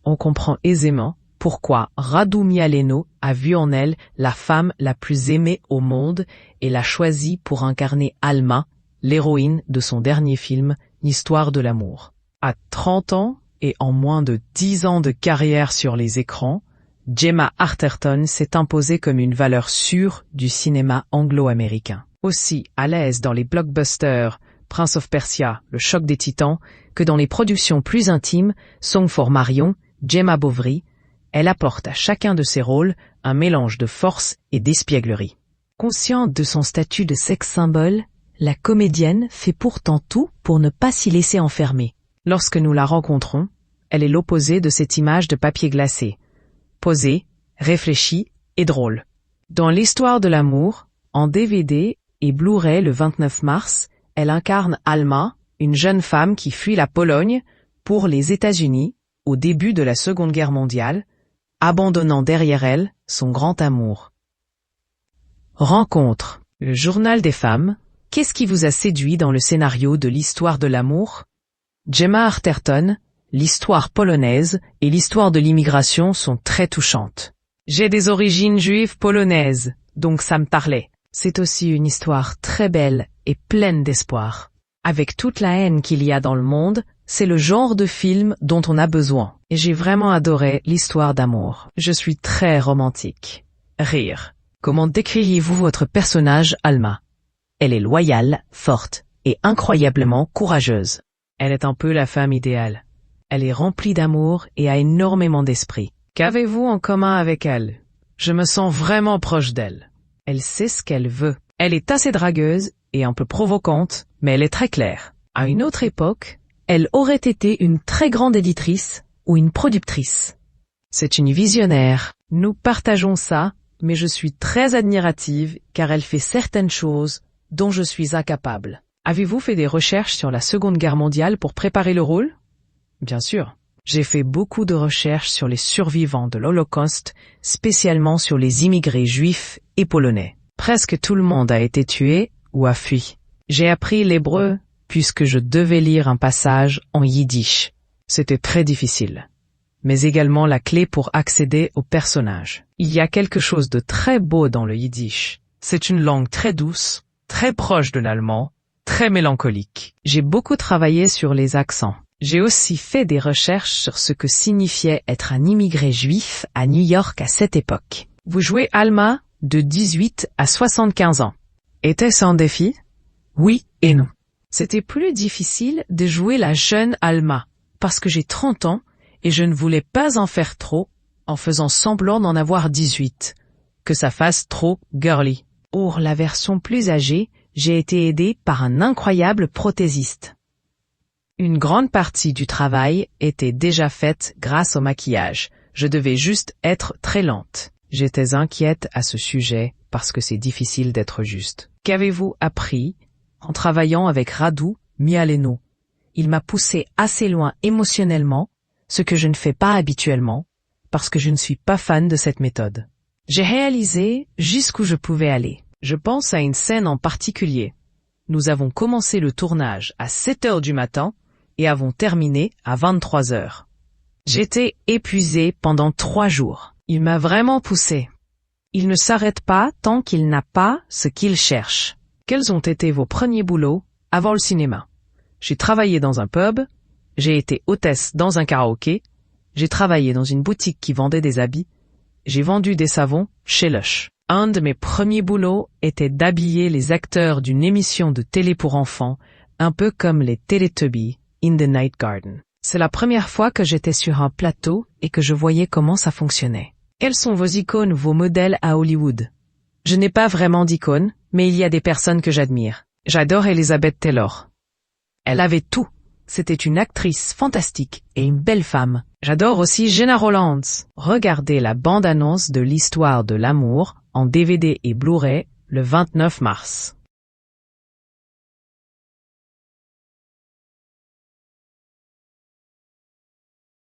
on comprend aisément pourquoi Radu Mialeno a vu en elle la femme la plus aimée au monde et l'a choisie pour incarner Alma, l'héroïne de son dernier film, L'histoire de l'amour. À 30 ans et en moins de 10 ans de carrière sur les écrans, Gemma Arterton s'est imposée comme une valeur sûre du cinéma anglo-américain. Aussi à l'aise dans les blockbusters Prince of Persia, Le choc des titans, que dans les productions plus intimes, Song for Marion, Gemma Bovary, elle apporte à chacun de ses rôles un mélange de force et d'espièglerie. Consciente de son statut de sex symbole, la comédienne fait pourtant tout pour ne pas s'y laisser enfermer. Lorsque nous la rencontrons, elle est l'opposé de cette image de papier glacé, posée, réfléchie et drôle. Dans L'histoire de l'amour, en DVD et Blu-ray le 29 mars, elle incarne Alma, une jeune femme qui fuit la Pologne pour les États-Unis au début de la Seconde Guerre mondiale, abandonnant derrière elle son grand amour. Rencontre. Le journal des femmes. Qu'est-ce qui vous a séduit dans le scénario de L'histoire de l'amour? Gemma Arterton, l'histoire polonaise et l'histoire de l'immigration sont très touchantes. J'ai des origines juives polonaises, donc ça me parlait. C'est aussi une histoire très belle et pleine d'espoir. Avec toute la haine qu'il y a dans le monde, c'est le genre de film dont on a besoin. Et j'ai vraiment adoré l'histoire d'amour. Je suis très romantique. Rire. Comment décririez-vous votre personnage, Alma? Elle est loyale, forte et incroyablement courageuse. Elle est un peu la femme idéale. Elle est remplie d'amour et a énormément d'esprit. Qu'avez-vous en commun avec elle? Je me sens vraiment proche d'elle. Elle sait ce qu'elle veut. Elle est assez dragueuse et un peu provocante, mais elle est très claire. À une autre époque, elle aurait été une très grande éditrice ou une productrice. C'est une visionnaire. Nous partageons ça, mais je suis très admirative car elle fait certaines choses dont je suis incapable. Avez-vous fait des recherches sur la Seconde Guerre mondiale pour préparer le rôle? Bien sûr. J'ai fait beaucoup de recherches sur les survivants de l'Holocauste, spécialement sur les immigrés juifs et polonais. Presque tout le monde a été tué ou a fui. J'ai appris l'hébreu puisque je devais lire un passage en yiddish. C'était très difficile, mais également la clé pour accéder aux personnages. Il y a quelque chose de très beau dans le yiddish. C'est une langue très douce, très proche de l'allemand, très mélancolique. J'ai beaucoup travaillé sur les accents. J'ai aussi fait des recherches sur ce que signifiait être un immigré juif à New York à cette époque. Vous jouez Alma de 18 à 75 ans. Était-ce un défi? Oui et non. C'était plus difficile de jouer la jeune Alma, parce que j'ai 30 ans et je ne voulais pas en faire trop en faisant semblant d'en avoir 18, que ça fasse trop girly. Pour la version plus âgée, j'ai été aidée par un incroyable prothésiste. Une grande partie du travail était déjà faite grâce au maquillage. Je devais juste être très lente. J'étais inquiète à ce sujet parce que c'est difficile d'être juste. Qu'avez-vous appris en travaillant avec Radu Mialeno? Il m'a poussé assez loin émotionnellement, ce que je ne fais pas habituellement, parce que je ne suis pas fan de cette méthode. J'ai réalisé jusqu'où je pouvais aller. Je pense à une scène en particulier. Nous avons commencé le tournage à 7 heures du matin et avons terminé à 23 heures. J'étais épuisée pendant 3 jours. Il m'a vraiment poussé. Il ne s'arrête pas tant qu'il n'a pas ce qu'il cherche. Quels ont été vos premiers boulots avant le cinéma? J'ai travaillé dans un pub, j'ai été hôtesse dans un karaoké, j'ai travaillé dans une boutique qui vendait des habits, j'ai vendu des savons chez Lush. Un de mes premiers boulots était d'habiller les acteurs d'une émission de télé pour enfants, un peu comme les Teletubbies in the Night Garden. C'est la première fois que j'étais sur un plateau et que je voyais comment ça fonctionnait. Quelles sont vos icônes, vos modèles à Hollywood? Je n'ai pas vraiment d'icônes, mais il y a des personnes que j'admire. J'adore Elizabeth Taylor. Elle avait tout. C'était une actrice fantastique et une belle femme. J'adore aussi Gena Rowlands. Regardez la bande-annonce de L'histoire de l'amour en DVD et Blu-ray le 29 mars.